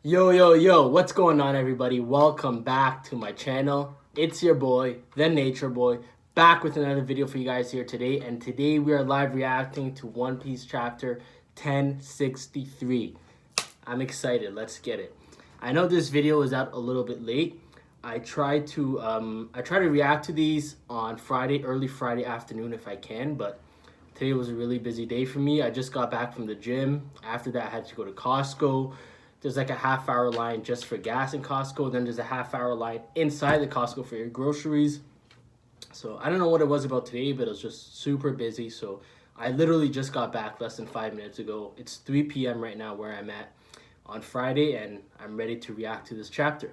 Yo, what's going on, everybody? Welcome back to my channel. It's your boy, the Nature Boy, back with another video for you guys here today. And today we are live reacting to One Piece chapter 1063. I'm excited. Let's get it. I know this video is out a little bit late. I try to react to these on Friday, early Friday afternoon if I can, but today was a really busy day for me. I just got back from the gym. After that, I had to go to Costco. There's like a half-hour line just for gas in Costco. Then there's a half-hour line inside the Costco for your groceries. So I don't know what it was about today, but it was just super busy. So I literally just got back less than 5 minutes ago. It's 3 p.m. right now where I'm at on Friday, and I'm ready to react to this chapter.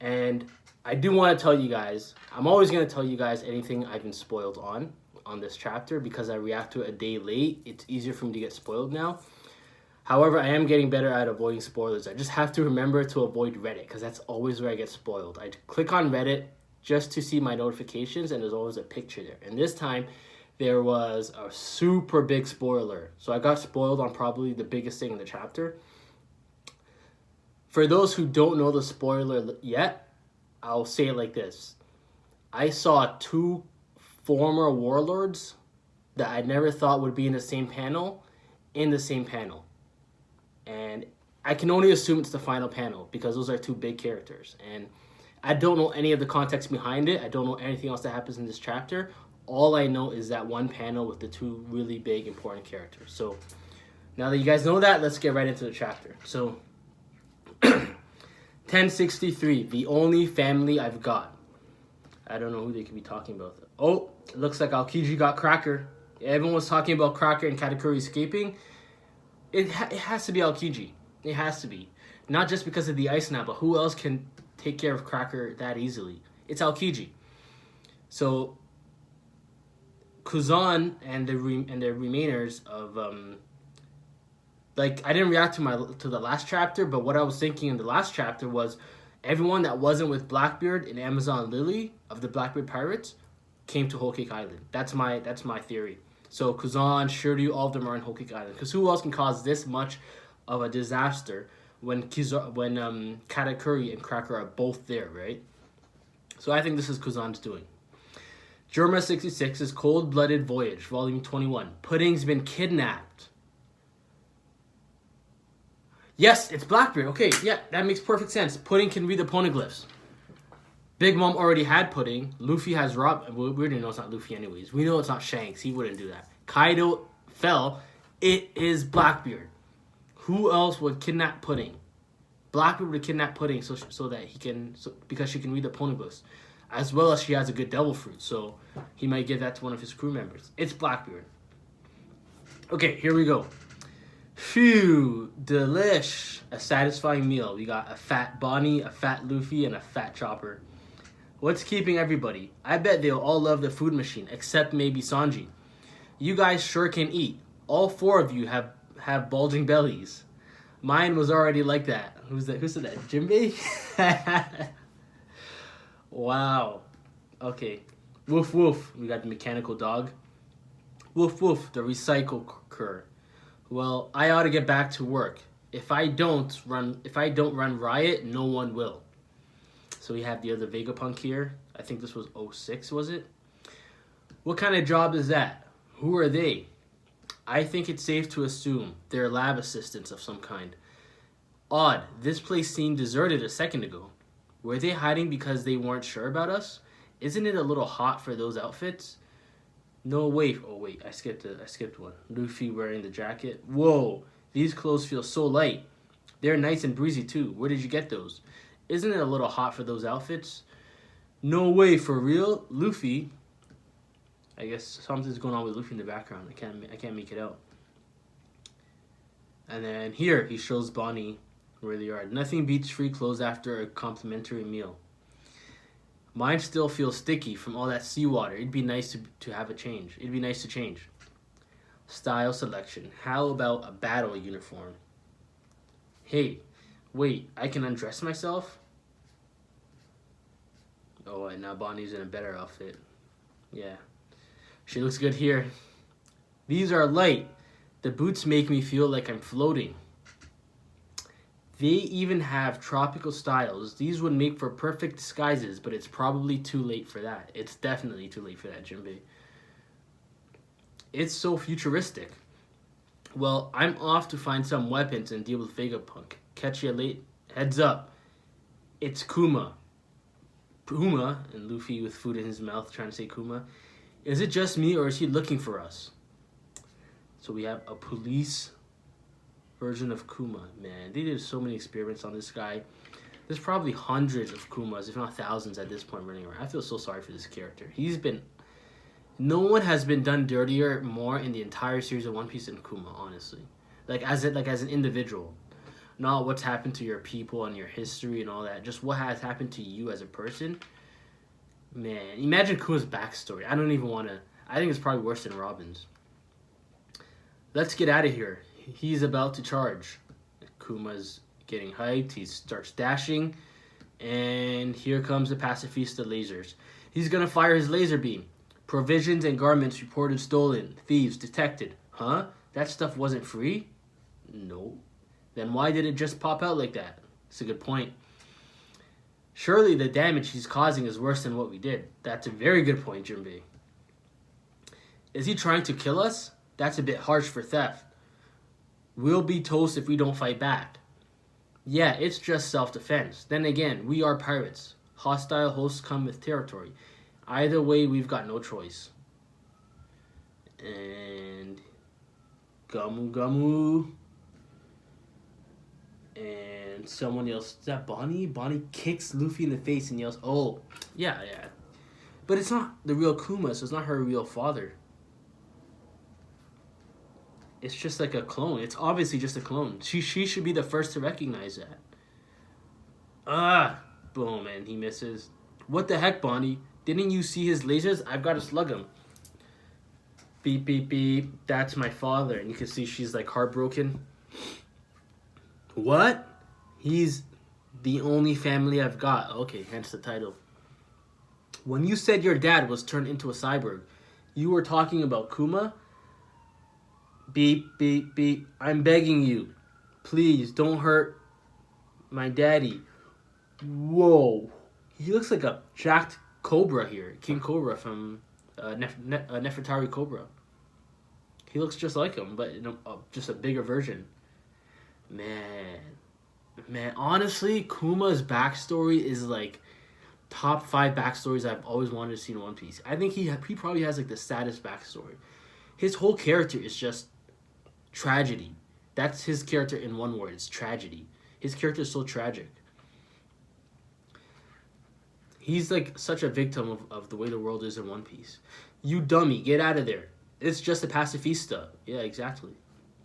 And I do want to tell you guys, I'm always going to tell you guys anything I've been spoiled on this chapter because I react to it a day late. It's easier for me to get spoiled now. However, I am getting better at avoiding spoilers. I just have to remember to avoid Reddit because that's always where I get spoiled. I click on Reddit just to see my notifications, and there's always a picture there. And this time, there was a super big spoiler. So I got spoiled on probably the biggest thing in the chapter. For those who don't know the spoiler yet, I'll say it like this. I saw two former warlords that I never thought would be in the same panel in the same panel. And I can only assume it's the final panel because those are two big characters. And I don't know any of the context behind it. I don't know anything else that happens in this chapter. All I know is that one panel with the two really big, important characters. So now that you guys know that, let's get right into the chapter. So 1063, the only family I've got. I don't know who they could be talking about. Oh, it looks like Aokiji got Cracker. Everyone was talking about Cracker and Katakuri escaping. It has to be Aokiji. It has to be. Not just because of the ice now, but who else can take care of Cracker that easily? It's Aokiji. So Kuzan and the remainers of like, I didn't react to the last chapter, but what I was thinking in the last chapter was everyone that wasn't with Blackbeard and Amazon Lily of the Blackbeard Pirates came to Whole Cake Island. That's my theory. So Kuzan, Shiryu, all of them are in Whole Cake Island. Because who else can cause this much of a disaster when Katakuri and Cracker are both there, right? So I think this is Kuzan's doing. Germa 66's Cold-Blooded Voyage, Volume 21. Pudding's been kidnapped. Yes, it's Blackbeard. Okay, yeah, that makes perfect sense. Pudding can read the poneglyphs. Big Mom already had Pudding. Luffy has Rob. We already know it's not Luffy anyways. We know it's not Shanks. He wouldn't do that. Kaido fell. It is Blackbeard. Who else would kidnap Pudding? Blackbeard would kidnap Pudding so that he can, because she can read the poneglyphs, as well as she has a good devil fruit. So he might give that to one of his crew members. It's Blackbeard. Okay, here we go. Phew, delish. A satisfying meal. We got a fat Bonnie, a fat Luffy, and a fat Chopper. What's keeping everybody? I bet they'll all love the food machine, except maybe Sanji. You guys sure can eat. All four of you have bulging bellies. Mine was already like that. Who said that? Jinbei? Wow. Okay. Woof woof. We got the mechanical dog. Woof woof. The recycle cur. Well, I ought to get back to work. If I don't run riot, no one will. So we have the other Vegapunk here. I think this was 06, was it? What kind of job is that? Who are they? I think it's safe to assume they're lab assistants of some kind. Odd, this place seemed deserted a second ago. Were they hiding because they weren't sure about us? Isn't it a little hot for those outfits? No, wait. Oh, wait, I skipped one. Luffy wearing the jacket. Whoa, these clothes feel so light. They're nice and breezy, too. Where did you get those? Isn't it a little hot for those outfits? No way, for real? Luffy. I guess something's going on with Luffy in the background. I can't make it out. And then here, he shows Bonnie where they are. Nothing beats free clothes after a complimentary meal. Mine still feels sticky from all that seawater. It'd be nice to have a change. It'd be nice to change. Style selection. How about a battle uniform? Hey, wait, I can undress myself? Oh, and now Bonnie's in a better outfit. Yeah. She looks good here. These are light. The boots make me feel like I'm floating. They even have tropical styles. These would make for perfect disguises, but it's probably too late for that. It's definitely too late for that, Jinbei. It's so futuristic. Well, I'm off to find some weapons and deal with Vegapunk. Catch you late. Heads up. It's Kuma. Kuma, and Luffy with food in his mouth trying to say Kuma. Is it just me or is he looking for us? So we have a police version of Kuma. Man, they did so many experiments on this guy. There's probably hundreds of Kumas, if not thousands at this point running around. I feel so sorry for this character. No one has been done dirtier more in the entire series of One Piece than Kuma, honestly. As an individual. Not what's happened to your people and your history and all that. Just what has happened to you as a person. Man, imagine Kuma's backstory. I don't even want to... I think it's probably worse than Robin's. Let's get out of here. He's about to charge. Kuma's getting hyped. He starts dashing. And here comes the pacifista lasers. He's going to fire his laser beam. Provisions and garments reported stolen. Thieves detected. Huh? That stuff wasn't free? No. Then why did it just pop out like that? That's a good point. Surely the damage he's causing is worse than what we did. That's a very good point, Jinbei. Is he trying to kill us? That's a bit harsh for theft. We'll be toast if we don't fight back. Yeah, it's just self-defense. Then again, we are pirates. Hostile hosts come with territory. Either way, we've got no choice. And... Gamu Gamu. And someone yells, is that Bonnie? Bonnie kicks Luffy in the face and yells, oh, yeah. But it's not the real Kuma, so it's not her real father. It's just like a clone. It's obviously just a clone. She should be the first to recognize that. Boom, and he misses. What the heck, Bonnie? Didn't you see his lasers? I've got to slug him. Beep, beep, beep. That's my father. And you can see she's like heartbroken. What? He's the only family I've got. Okay, hence the title. When you said your dad was turned into a cyborg, you were talking about Kuma? Beep, beep, beep. I'm begging you. Please, don't hurt my daddy. Whoa. He looks like a jacked Cobra here. King Cobra from Nefertari Cobra. He looks just like him, but just a bigger version. Man, honestly, Kuma's backstory is like top 5 backstories I've always wanted to see in One Piece. I think he probably has like the saddest backstory. His whole character is just tragedy. That's his character in one word. It's tragedy. His character is so tragic. He's like such a victim of the way the world is in One Piece. You dummy, get out of there. It's just a pacifista. Yeah, exactly.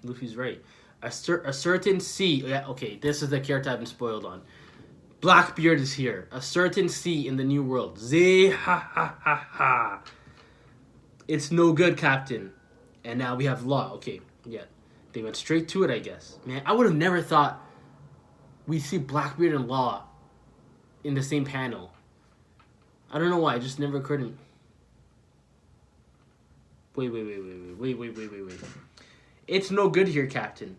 Luffy's right. A certain sea. Yeah, okay, this is the character I've been spoiled on. Blackbeard is here. A certain sea in the new world. Ha. It's no good, Captain. And now we have Law. Okay, yeah. They went straight to it, I guess. Man, I would have never thought we'd see Blackbeard and Law in the same panel. I don't know why. It just never occurred to me. Wait. It's no good here, Captain.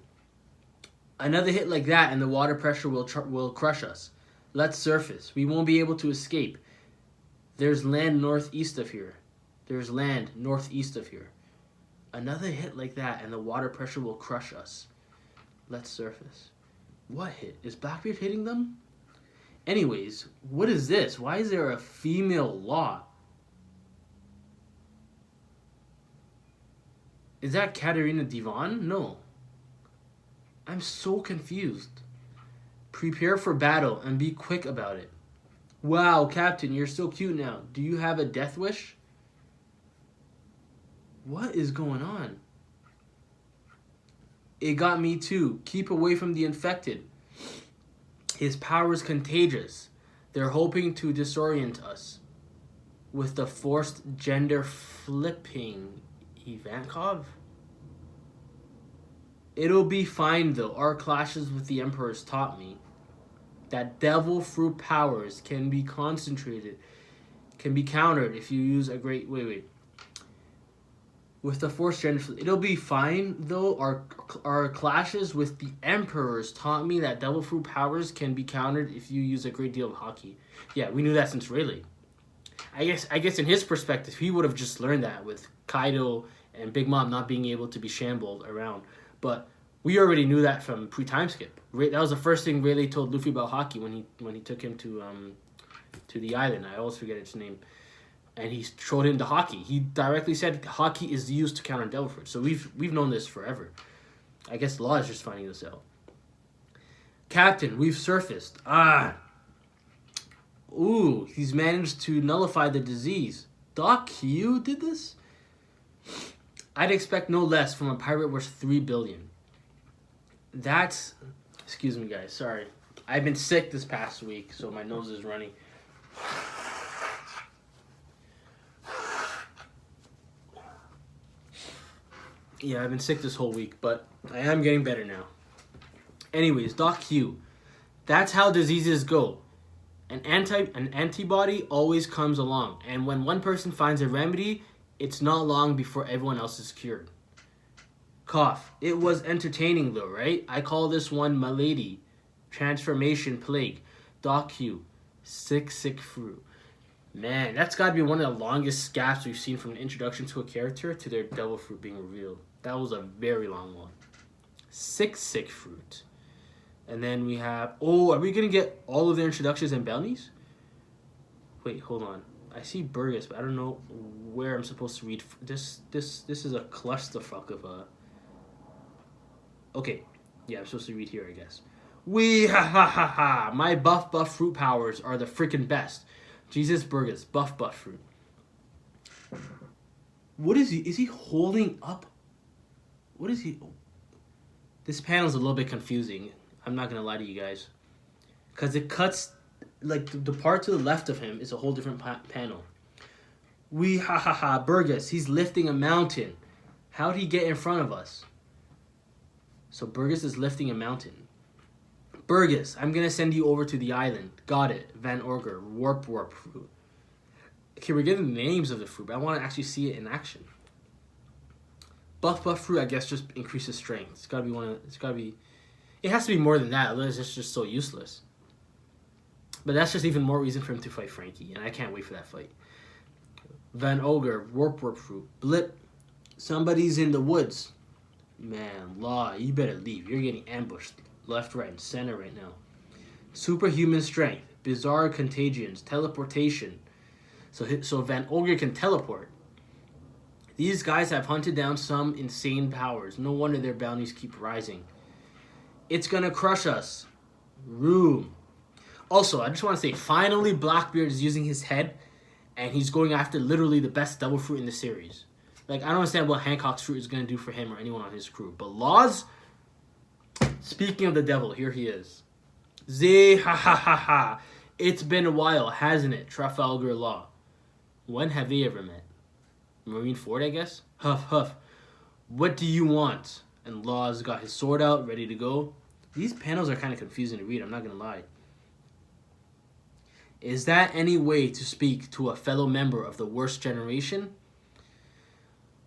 Another hit like that and the water pressure will crush us. Let's surface. We won't be able to escape. There's land northeast of here. Another hit like that and the water pressure will crush us. Let's surface. What hit? Is Blackbeard hitting them? Anyways, what is this? Why is there a female Law? Is that Katarina Devon? No. I'm so confused. Prepare for battle and be quick about it. Wow, Captain, you're so cute now. Do you have a death wish? What is going on? It got me too. Keep away from the infected. His power is contagious. They're hoping to disorient us with the forced gender flipping. Ivankov? It'll be fine though. Our clashes with the Emperors taught me that devil fruit powers can be countered if you use a great... Wait. with the fourth generation. It'll be fine though. Our clashes with the emperors taught me that devil fruit powers can be countered if you use a great deal of hockey. Yeah, we knew that since Rayleigh. I guess in his perspective, he would have just learned that with Kaido and Big Mom not being able to be shambled around. But we already knew that from pre-time skip. That was the first thing Rayleigh told Luffy about hockey when he took him to the island. I always forget its name. And he showed him the hockey. He directly said hockey is used to counter devil fruit. So we've known this forever. I guess Law is just finding this out. Captain, we've surfaced. Ooh, he's managed to nullify the disease. Doc Q did this? I'd expect no less from a pirate worth 3 billion. That's... Excuse me, guys. Sorry. I've been sick this past week, so my nose is running. Yeah, I've been sick this whole week, but I am getting better now. Anyways, Doc Q. That's how diseases go. An antibody always comes along, and when one person finds a remedy, it's not long before everyone else is cured. Cough. It was entertaining though, right? I call this one Milady. Transformation Plague. Doc Q. Sick fruit. Man, that's got to be one of the longest gaps we've seen from an introduction to a character to their devil fruit being revealed. That was a very long one. Sick fruit. And then we have... Oh, are we going to get all of their introductions and bounties? Wait, hold on. I see Burgess, but I don't know where I'm supposed to read. This is a clusterfuck of a... Okay. Yeah, I'm supposed to read here, I guess. Ha. My buff fruit powers are the freaking best. Jesus Burgess, buff fruit. What is he? Is he holding up? What is he? This panel's a little bit confusing. I'm not going to lie to you guys. Because it cuts, like, the part to the left of him is a whole different panel. Ha. Burgess, he's lifting a mountain. How'd he get in front of us? So Burgess is lifting a mountain. Burgess, I'm going to send you over to the island. Got it. Van Orger, warp fruit. Okay, we're getting the names of the fruit, but I want to actually see it in action. Buff fruit, I guess, just increases strength. It's got to be it has to be more than that, otherwise it's just so useless. But that's just even more reason for him to fight Frankie, and I can't wait for that fight. Van Ogre, warp fruit. Blip, somebody's in the woods. Man, Law, you better leave. You're getting ambushed left, right, and center right now. Superhuman strength, bizarre contagions, teleportation. So Van Ogre can teleport. These guys have hunted down some insane powers. No wonder their bounties keep rising. It's gonna crush us. Room. Also, I just want to say, finally Blackbeard is using his head, and he's going after literally the best devil fruit in the series. Like, I don't understand what Hancock's fruit is gonna do for him or anyone on his crew. But Law's... Speaking of the devil, here he is. Ha. It's been a while, hasn't it, Trafalgar Law? When have they ever met? Marineford, I guess? Huff. What do you want? And Law's got his sword out, ready to go. These panels are kind of confusing to read, I'm not going to lie. Is that any way to speak to a fellow member of the worst generation?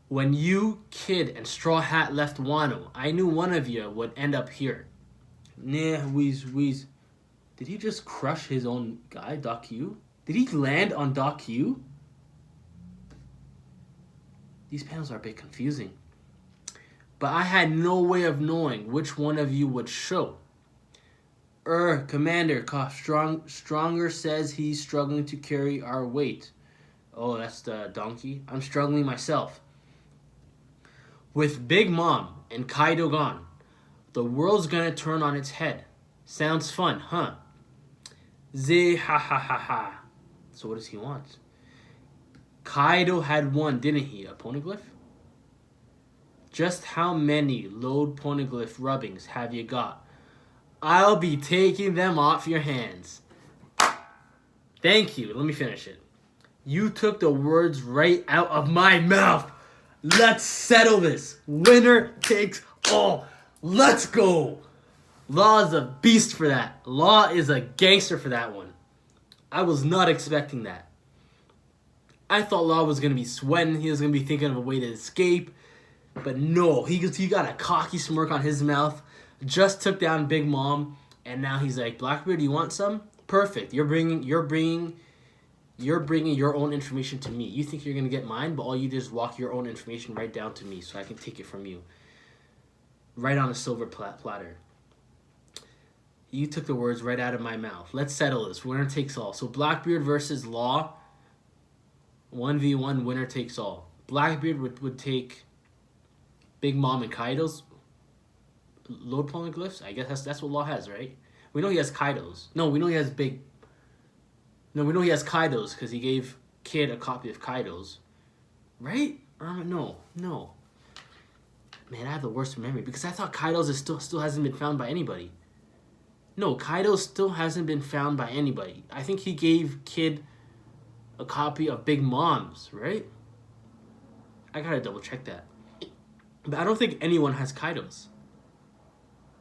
When you, Kid, and Straw Hat left Wano, I knew one of you would end up here. Nah, wheeze. Did he just crush his own guy, Doc Q? Did he land on Doc Q? These panels are a bit confusing. But I had no way of knowing which one of you would show. Commander, Stronger says he's struggling to carry our weight. Oh, that's the donkey. I'm struggling myself. With Big Mom and Kaido gone, the world's gonna turn on its head. Sounds fun, huh? Ha. So what does he want? Kaido had one, didn't he? A poneglyph? Just how many load poneglyph rubbings have you got? I'll be taking them off your hands. Thank you. Let me finish it. You took the words right out of my mouth. Let's settle this. Winner takes all. Let's go. Law is a beast for that. Law is a gangster for that one. I was not expecting that. I thought Law was going to be sweating. He was going to be thinking of a way to escape. But no, he got a cocky smirk on his mouth. Just took down Big Mom. And now he's like, Blackbeard, you want some? Perfect. You're bringing your own information to me. You think you're going to get mine, but all you do is walk your own information right down to me so I can take it from you. Right on a silver platter. You took the words right out of my mouth. Let's settle this. Winner takes all. So Blackbeard versus Law. 1v1, winner takes all. Blackbeard would take Big Mom and Kaido's load polyglyphs. I guess that's what Law has, right? We know he has Kaido's. No, we know he has Kaido's because he gave Kid a copy of Kaido's. Right? No. Man, I have the worst memory because I thought Kaido's still hasn't been found by anybody. No, Kaido still hasn't been found by anybody. I think he gave Kid a copy of Big Mom's, right? I gotta double check that. But I don't think anyone has Kaido's.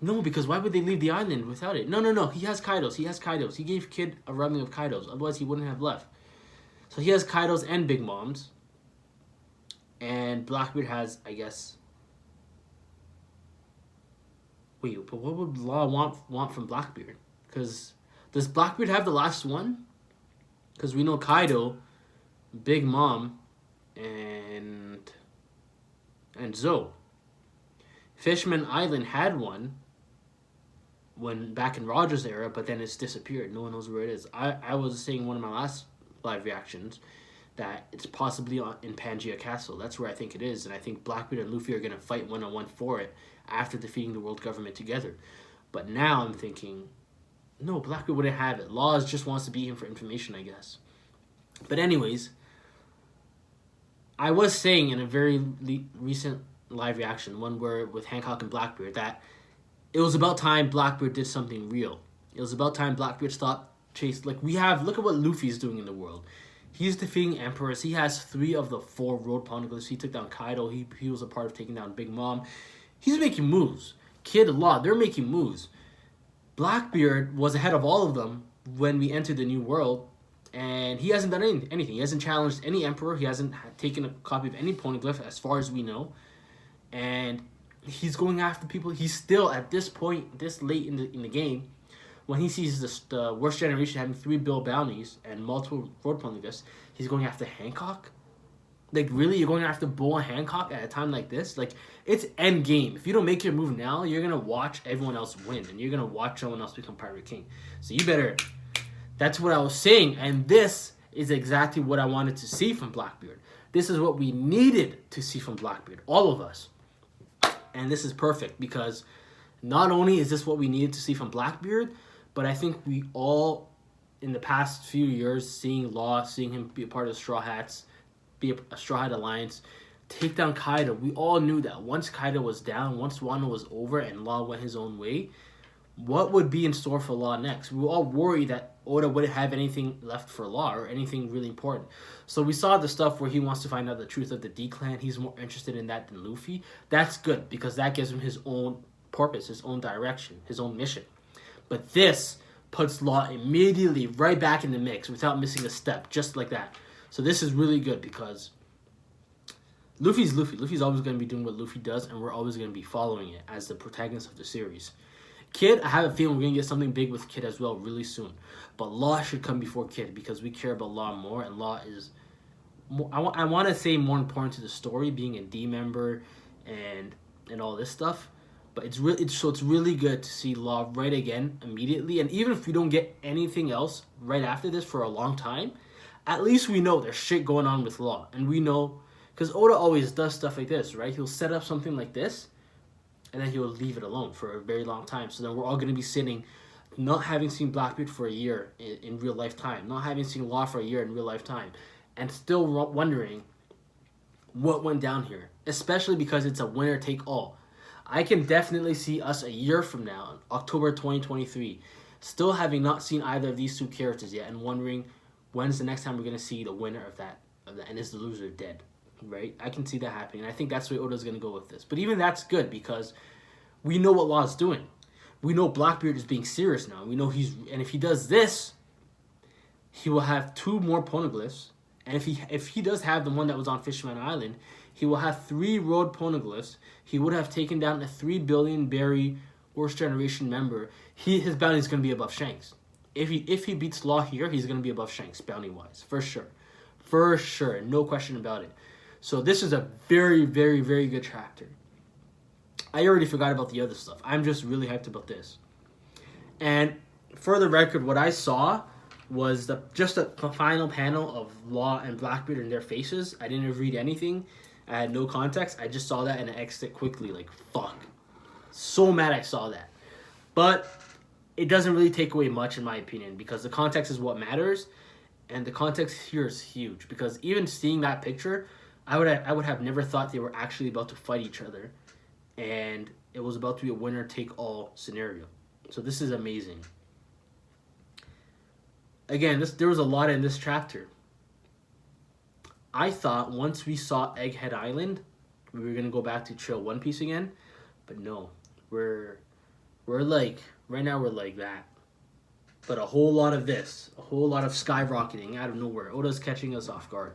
No, because why would they leave the island without it? No. He has Kaido's. He gave Kid a rubbing of Kaido's. Otherwise, he wouldn't have left. So he has Kaido's and Big Mom's. And Blackbeard has, I guess... Wait, but what would Law want from Blackbeard? Because does Blackbeard have the last one? Because we know Kaido, Big Mom, and Zoe. Fishman Island had one when back in Roger's era, but then it's disappeared. No one knows where it is. I was saying in one of my last live reactions that it's possibly in Pangaea Castle. That's where I think it is, and I think Blackbeard and Luffy are going to fight one-on-one for it after defeating the world government together. But now I'm thinking, no, Blackbeard wouldn't have it. Laws just wants to beat him for information, I guess. But anyways, I was saying in a very recent live reaction, one where with Hancock and Blackbeard, that it was about time Blackbeard did something real. It was about time Blackbeard stopped chase. Like, look at what Luffy's doing in the world. He's defeating emperors. He has 3 of the 4 road poneglyphs. He took down Kaido. He was a part of taking down Big Mom. He's making moves. Kid, Law, they're making moves. Blackbeard was ahead of all of them when we entered the new world, and he hasn't done anything. He hasn't challenged any emperor. He hasn't taken a copy of any poneglyph, as far as we know. And he's going after people. He's still, at this point, this late in the game, when he sees the worst generation having 3 bill bounties and multiple road poneglyphs, he's going after Hancock? Like, really? You're going after Bull Hancock at a time like this? Like, it's end game. If you don't make your move now, you're going to watch everyone else win. And you're going to watch someone else become Pirate King. So you better... That's what I was saying. And this is exactly what I wanted to see from Blackbeard. This is what we needed to see from Blackbeard. All of us. And this is perfect because not only is this what we needed to see from Blackbeard, but I think we all, in the past few years, seeing Law, seeing him be a part of Straw Hats, be a Straw Hat Alliance, take down Kaido, we all knew that once Kaido was down, once Wano was over and Law went his own way, what would be in store for Law next? We were all worried that Oda wouldn't have anything left for Law or anything really important. So we saw the stuff where he wants to find out the truth of the D-Clan. He's more interested in that than Luffy. That's good because that gives him his own purpose, his own direction, his own mission. But this puts Law immediately right back in the mix without missing a step, just like that. So this is really good because Luffy's Luffy. Luffy's always going to be doing what Luffy does, and we're always going to be following it as the protagonist of the series. Kid, I have a feeling we're going to get something big with Kid as well really soon. But Law should come before Kid because we care about Law more, and Law is, more, I want to say, more important to the story, being a D member and all this stuff. But it's really good to see Law right again immediately. And even if we don't get anything else right after this for a long time, at least we know there's shit going on with Law. And we know, because Oda always does stuff like this, right? He'll set up something like this, and then he'll leave it alone for a very long time. So then we're all going to be sitting, not having seen Blackbeard for a year in real life time, not having seen Law for a year in real life time, and still wondering what went down here, especially because it's a winner take all. I can definitely see us a year from now, October 2023, still having not seen either of these 2 characters yet and wondering when's the next time we're going to see the winner of that, and is the loser dead, right? I can see that happening, and I think that's where Oda's going to go with this. But even that's good because we know what Law's doing. We know Blackbeard is being serious now. We know and if he does this, he will have 2 more poneglyphs, And if he does have the one that was on Fishman Island, he will have 3 road poneglyphs. He would have taken down a 3 billion berry Worst Generation member. His bounty is going to be above Shanks. If he beats Law here, he's going to be above Shanks bounty wise, for sure, no question about it. So this is a very, very, very good chapter. I already forgot about the other stuff. I'm just really hyped about this. And for the record, what I saw was just the final panel of Law and Blackbeard in their faces. I didn't read anything. I had no context. I just saw that and I exited quickly. Like, fuck. So mad I saw that. But it doesn't really take away much in my opinion, because the context is what matters. And the context here is huge, because even seeing that picture, I would have never thought they were actually about to fight each other. And it was about to be a winner-take-all scenario. So this is amazing. Again, there was a lot in this chapter. I thought once we saw Egghead Island, we were going to go back to chill One Piece again. But no, we're like, right now we're like that. But a whole lot of this, a whole lot of skyrocketing out of nowhere. Oda's catching us off guard.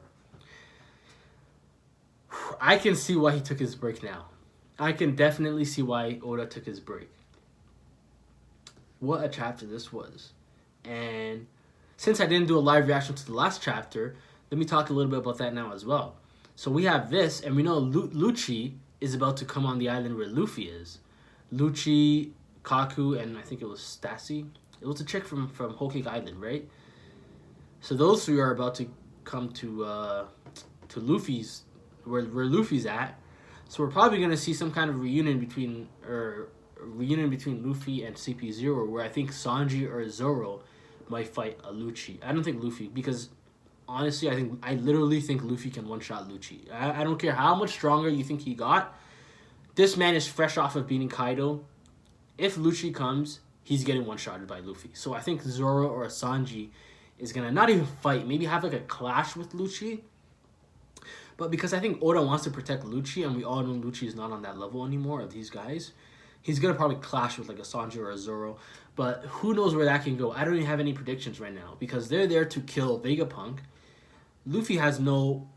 I can see why he took his break now. I can definitely see why Oda took his break. What a chapter this was. And since I didn't do a live reaction to the last chapter, let me talk a little bit about that now as well. So we have this, and we know Lucci is about to come on the island where Luffy is. Lucci, Kaku, and I think it was Stacy. It was a chick from Whole Cake Island, right? So those 3 are about to come to Luffy's, where Luffy's at. So we're probably going to see some kind of reunion between Luffy and CP0, where I think Sanji or Zoro might fight a Lucci. I don't think Luffy, because honestly, I literally think Luffy can one-shot Lucci. I don't care how much stronger you think he got. This man is fresh off of beating Kaido. If Lucci comes, he's getting one-shotted by Luffy. So I think Zoro or Sanji is going to not even fight, maybe have like a clash with Lucci. But because I think Oda wants to protect Lucci, and we all know Lucci is not on that level anymore of these guys, he's going to probably clash with like a Sanji or a Zoro. But who knows where that can go. I don't even have any predictions right now, because they're there to kill Vegapunk. Luffy has no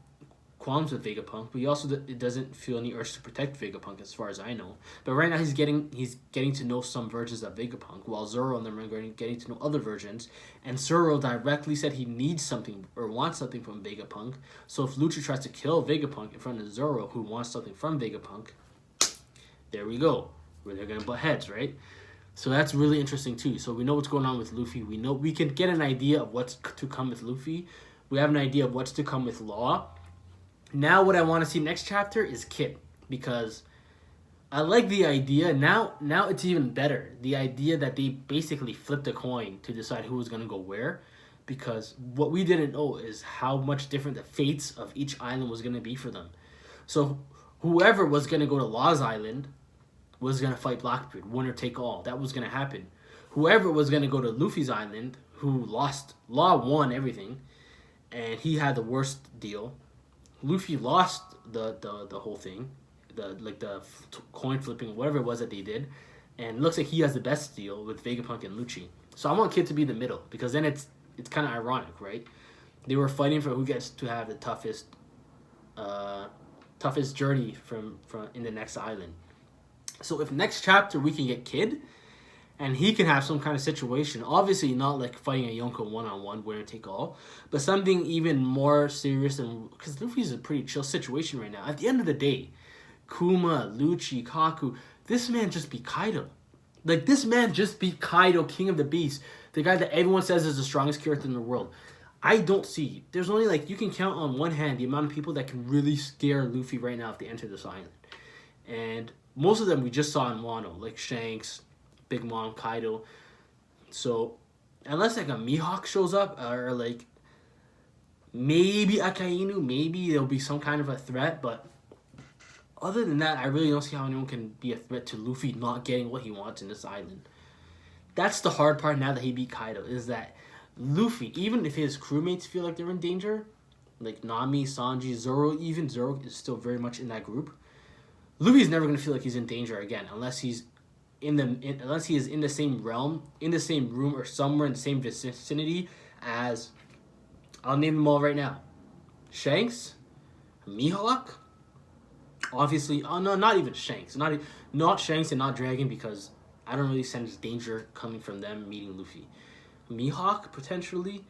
qualms with Vegapunk, but he also doesn't feel any urge to protect Vegapunk as far as I know. But right now he's getting to know some versions of Vegapunk, while Zoro and them are getting to know other versions. And Zoro directly said he needs something or wants something from Vegapunk. So if Lucci tries to kill Vegapunk in front of Zoro, who wants something from Vegapunk, there we go, where they're gonna butt heads, right? So that's really interesting too. So we know what's going on with Luffy. We can get an idea of what's to come with Luffy. We have an idea of what's to come with Law. Now what I want to see next chapter is Kid, because I like the idea. Now it's even better. The idea that they basically flipped a coin to decide who was going to go where, because what we didn't know is how much different the fates of each island was going to be for them. So whoever was going to go to Law's Island was going to fight Blackbeard, winner take all. That was going to happen. Whoever was going to go to Luffy's Island, who lost, Law won everything, and he had the worst deal. Luffy lost the whole thing, the coin flipping, whatever it was that they did, and it looks like he has the best deal with Vegapunk and Lucci. So I want Kid to be the middle, because then it's kind of ironic, right? They were fighting for who gets to have the toughest journey from in the next island. So if next chapter we can get Kid, and he can have some kind of situation, obviously not like fighting a Yonko one-on-one, winner take all, but something even more serious than, because Luffy's a pretty chill situation right now. At the end of the day, Kuma, Lucci, Kaku, this man just beat Kaido. Like, this man just beat Kaido, King of the Beast, the guy that everyone says is the strongest character in the world. I don't see, there's only like, you can count on one hand the amount of people that can really scare Luffy right now if they enter this island. And most of them we just saw in Wano, like Shanks, Big Mom, Kaido. So unless like a Mihawk shows up, or like maybe Akainu, maybe there'll be some kind of a threat, but other than that, I really don't see how anyone can be a threat to Luffy not getting what he wants in this island. That's the hard part now that he beat Kaido, is that Luffy, even if his crewmates feel like they're in danger, like Nami, Sanji, Zoro, even Zoro is still very much in that group, Luffy's never going to feel like he's in danger again, unless he is in the same realm, in the same room, or somewhere in the same vicinity as, I'll name them all right now: Shanks, Mihawk. Obviously, oh no, not even Shanks. Not Shanks and not Dragon, because I don't really sense danger coming from them meeting Luffy. Mihawk, potentially.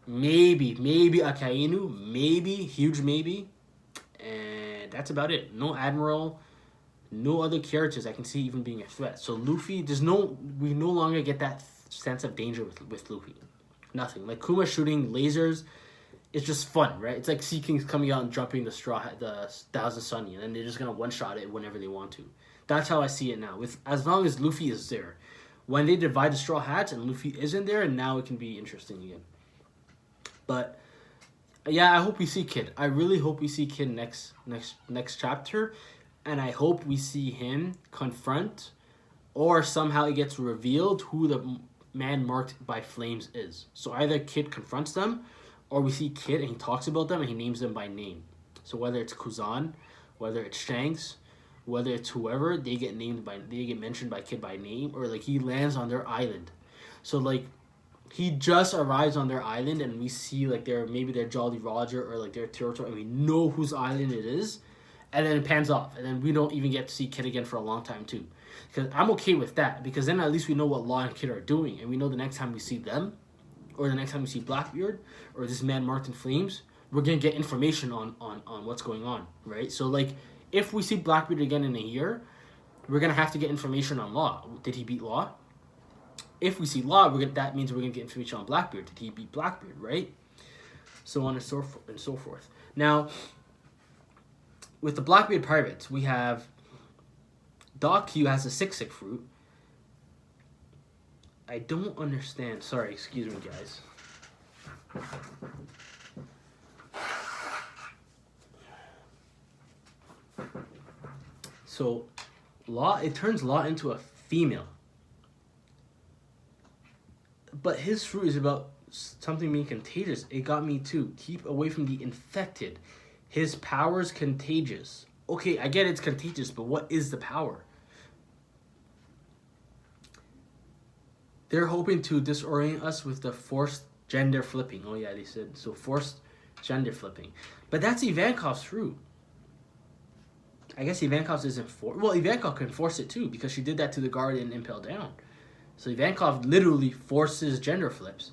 Maybe Akainu. Maybe, huge maybe. And that's about it. No Admiral. No other characters I can see even being a threat. So Luffy, we no longer get that sense of danger with Luffy. Nothing. Like Kuma shooting lasers, it's just fun, right? It's like Sea Kings coming out and dropping the Thousand Sunny, and then they're just gonna one-shot it whenever they want to. That's how I see it now. As long as Luffy is there. When they divide the Straw Hats and Luffy isn't there, and now it can be interesting again. But yeah, I hope we see Kid. I really hope we see Kid next chapter, and I hope we see him confront, or somehow it gets revealed who the man marked by flames is. So either Kid confronts them, or we see Kid and he talks about them and he names them by name. So whether it's Kuzan, whether it's Shanks, whether it's whoever, they get mentioned by Kid by name, or like he lands on their island. So like he just arrives on their island and we see like maybe they're Jolly Roger or like their territory, and we know whose island it is, and then it pans off, and then we don't even get to see Kid again for a long time too. Because I'm okay with that, because then at least we know what Law and Kid are doing, and we know the next time we see them, or the next time we see Blackbeard, or this man marked in flames, we're going to get information on what's going on, right? So, like, if we see Blackbeard again in a year, we're going to have to get information on Law. Did he beat Law? If we see Law, that means we're going to get information on Blackbeard. Did he beat Blackbeard, right? So on and so forth. Now, with the Blackbeard Pirates, we have Doc Q has a Sick fruit. I don't understand. Sorry, excuse me, guys. So, it turns Law into a female. But his fruit is about something being contagious. It got me too. Keep away from the infected. His power's contagious. Okay, I get it's contagious, but what is the power? They're hoping to disorient us with the forced gender flipping. Oh yeah, they said so, forced gender flipping. But that's Ivankov's fruit. I guess Ivankov's isn't well, Ivankov can force it too, because she did that to the guard in Impel Down. So Ivankov literally forces gender flips.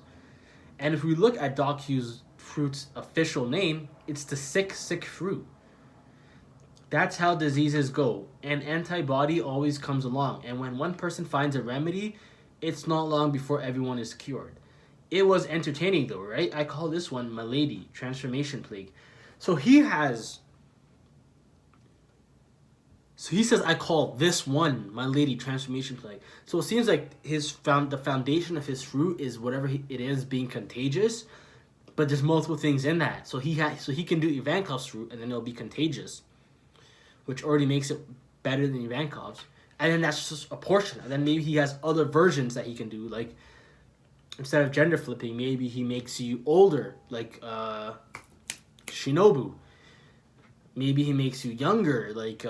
And if we look at Doc Q's fruit's official name, it's the sick fruit. That's how diseases go. An antibody always comes along. And when one person finds a remedy, it's not long before everyone is cured. It was entertaining though, right? I call this one Milady, Transformation Plague. So he says, I call this one Milady, Transformation Plague. So it seems like the foundation of his fruit is whatever it is being contagious, but there's multiple things in that. So he can do Ivankov's fruit, and then it'll be contagious, which already makes it better than Ivankov's. And then that's just a portion. And then maybe he has other versions that he can do. Like, instead of gender flipping, maybe he makes you older, like Shinobu. Maybe he makes you younger, like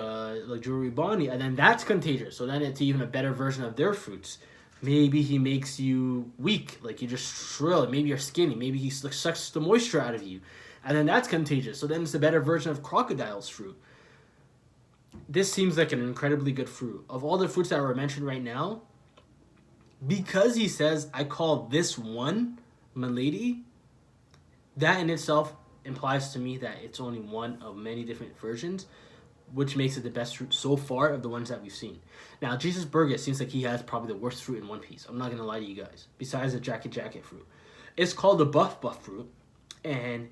Juri Bonnie. And then that's contagious. So then it's even a better version of their fruits. Maybe he makes you weak, like you just shrill. Maybe you're skinny. Maybe he sucks the moisture out of you. And then that's contagious. So then it's a better version of Crocodile's fruit. This seems like an incredibly good fruit. Of all the fruits that were mentioned right now, because he says, I call this one Milady, that in itself implies to me that it's only one of many different versions, which makes it the best fruit so far of the ones that we've seen. Now, Jesus Burgess seems like he has probably the worst fruit in One Piece. I'm not going to lie to you guys. Besides the Jacket fruit. It's called the Buff fruit, and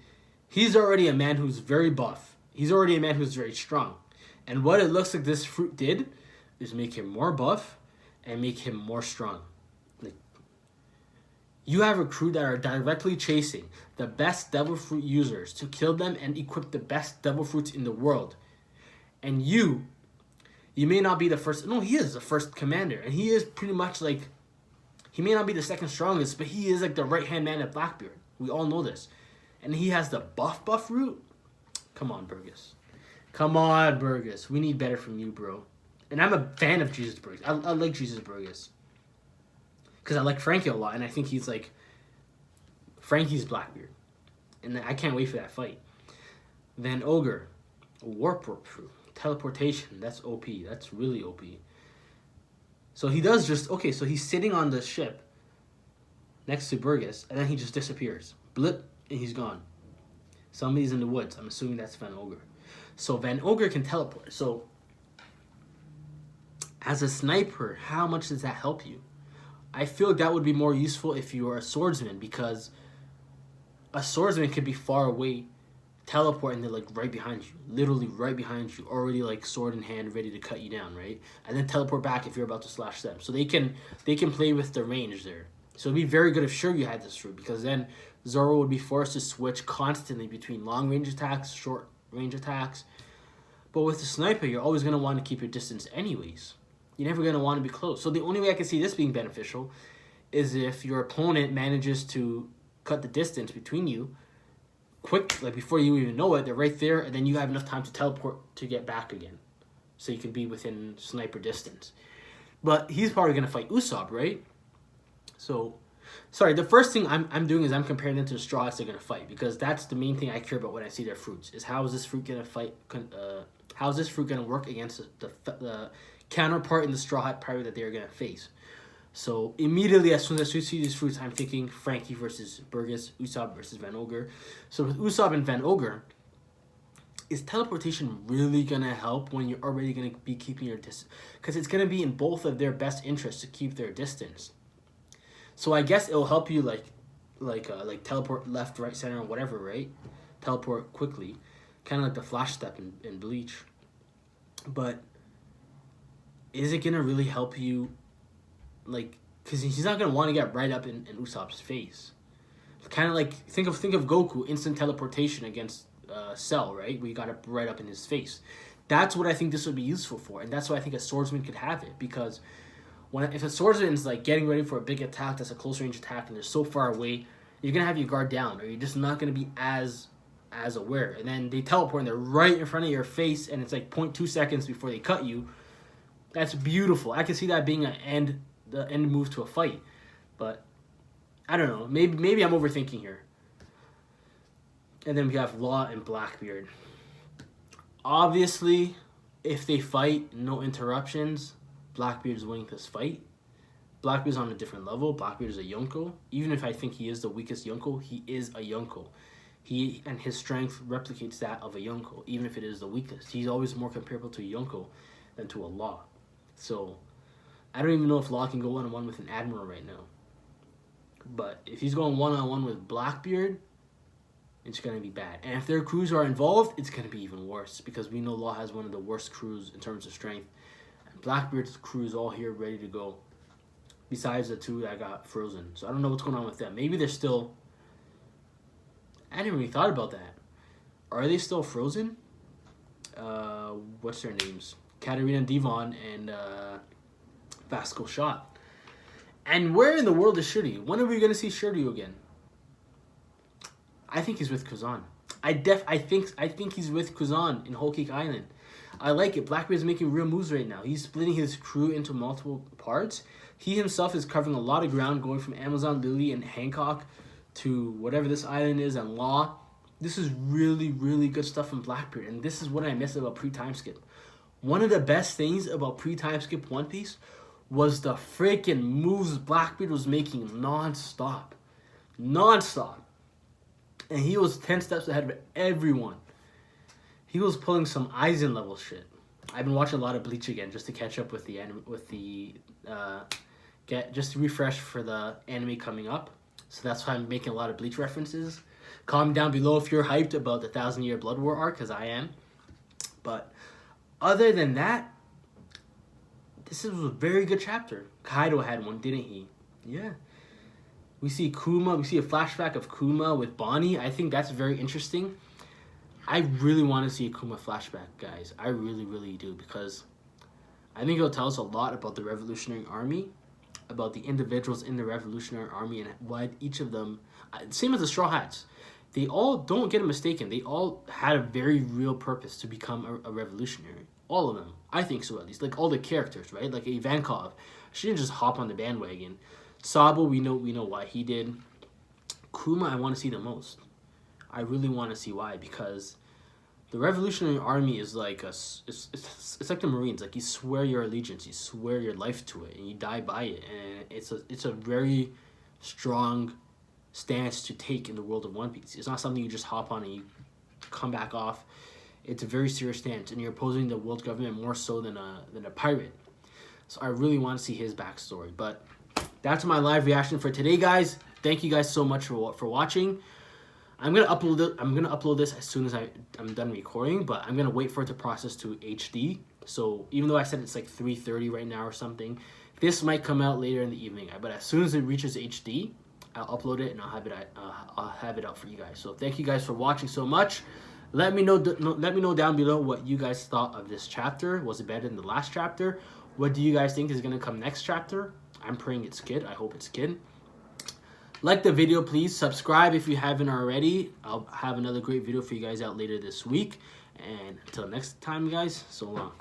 he's already a man who's very buff. He's already a man who's very strong. And what it looks like this fruit did is make him more buff and make him more strong. Like, you have a crew that are directly chasing the best devil fruit users to kill them and equip the best devil fruits in the world. And you may not be the first. No, he is the first commander. And he is pretty much like, he may not be the second strongest, but he is like the right-hand man of Blackbeard. We all know this. And he has the buff fruit. Come on, Burgess. Come on, Burgess. We need better from you, bro. And I'm a fan of Jesus Burgess. I like Jesus Burgess. Because I like Frankie a lot, and I think he's like Frankie's Blackbeard. And I can't wait for that fight. Van Ogre, warp teleportation. That's OP. That's really OP. So he does just okay. So he's sitting on the ship next to Burgess, and then he just disappears. Blip, and he's gone. Somebody's in the woods. I'm assuming that's Van Ogre. So Van Ogre can teleport. So as a sniper, how much does that help you? I feel like that would be more useful if you were a swordsman, because a swordsman could be far away, teleport, and they're like right behind you, literally right behind you, already like sword in hand, ready to cut you down, right? And then teleport back if you're about to slash them. So they can play with the range there. So it'd be very good if Shiryu had this route, because then Zoro would be forced to switch constantly between long range attacks, short range attacks. But with the sniper, you're always going to want to keep your distance anyways. You're never going to want to be close. So the only way I can see this being beneficial is if your opponent manages to cut the distance between you quick, like before you even know it, they're right there, and then you have enough time to teleport to get back again. So you can be within sniper distance. But he's probably going to fight Usopp, right? So, sorry, the first thing I'm doing is I'm comparing them to the Straw Hats they're going to fight, because that's the main thing I care about when I see their fruits, is how is this fruit going to fight, how is this fruit going to work against the counterpart in the Straw Hat Pirate that they're going to face. So immediately as soon as we see these fruits, I'm thinking Frankie versus Burgess, Usopp versus Van Ogre. So with Usopp and Van Ogre, is teleportation really going to help when you're already going to be keeping your distance? Because it's going to be in both of their best interests to keep their distance. So I guess it'll help you like teleport left, right, center, or whatever, right? Teleport quickly. Kind of like the flash step in Bleach. But is it going to really help you? Like, because he's not gonna want to get right up in Usopp's face. Kind of like think of Goku instant teleportation against Cell, right? We got it right up in his face. That's what I think this would be useful for, and that's why I think a swordsman could have it, because if a swordsman's like getting ready for a big attack that's a close range attack and they're so far away, you're gonna have your guard down, or you're just not gonna be as aware. And then they teleport and they're right in front of your face, and it's like 0.2 seconds before they cut you. That's beautiful. I can see that being the end move to a fight, but I don't know. Maybe I'm overthinking here. And then we have Law and Blackbeard. Obviously, if they fight, no interruptions, Blackbeard's winning this fight. Blackbeard's on a different level. Blackbeard is a Yonko. Even if I think he is the weakest Yonko, he is a Yonko. He and his strength replicates that of a Yonko, even if it is the weakest. He's always more comparable to a Yonko than to a Law. So I don't even know if Law can go one-on-one with an Admiral right now. But if he's going one-on-one with Blackbeard, it's going to be bad. And if their crews are involved, it's going to be even worse, because we know Law has one of the worst crews in terms of strength. And Blackbeard's crew is all here ready to go, besides the two that got frozen. So I don't know what's going on with them. Maybe they're still... I hadn't really thought about that. Are they still frozen? What's their names? Katarina Devon and... Vasco Shot. And where in the world is Shiryu? When are we going to see Shiryu again? I think he's with Kazan. I think he's with Kazan in Whole Cake Island. I like it. Blackbeard's making real moves right now. He's splitting his crew into multiple parts. He himself is covering a lot of ground, going from Amazon, Lily, and Hancock to whatever this island is, and Law. This is really, really good stuff from Blackbeard, and this is what I miss about pre-time skip. One of the best things about pre-time skip One Piece was the freaking moves Blackbeard was making non-stop. Non-stop. And he was 10 steps ahead of everyone. He was pulling some Aizen level shit. I've been watching a lot of Bleach again just to catch up with just to refresh for the anime coming up. So that's why I'm making a lot of Bleach references. Comment down below if you're hyped about the 1,000-Year Blood War arc, because I am. But other than that, this was a very good chapter. Kaido had one, didn't he? Yeah. We see Kuma. We see a flashback of Kuma with Bonnie. I think that's very interesting. I really want to see a Kuma flashback, guys. I really, really do, because I think it'll tell us a lot about the Revolutionary Army, about the individuals in the Revolutionary Army, and what each of them... Same as the Straw Hats. They all, don't get it mistaken, they all had a very real purpose to become a revolutionary. All of them. I think so, at least. Like, all the characters, right? Like, Ivankov. She didn't just hop on the bandwagon. Sabo, we know why he did. Kuma, I want to see the most. I really want to see why, because the Revolutionary Army is like it's like the Marines. Like, you swear your allegiance, you swear your life to it, and you die by it. And it's a very strong stance to take in the world of One Piece. It's not something you just hop on and you come back off. It's a very serious stance, and you're opposing the world government more so than a pirate. So I really want to see his backstory. But that's my live reaction for today, guys. Thank you guys so much for watching. I'm gonna upload this as soon as I'm done recording, but I'm gonna wait for it to process to HD. So even though I said it's like 3:30 right now or something, this might come out later in the evening. But as soon as it reaches HD, I'll upload it and I'll have it out for you guys. So thank you guys for watching so much. Let me know down below what you guys thought of this chapter. Was it better than the last chapter? What do you guys think is gonna come next chapter? I'm praying it's Kid. I hope it's Kid. Like the video, please. Subscribe if you haven't already. I'll have another great video for you guys out later this week. And until next time, guys, so long.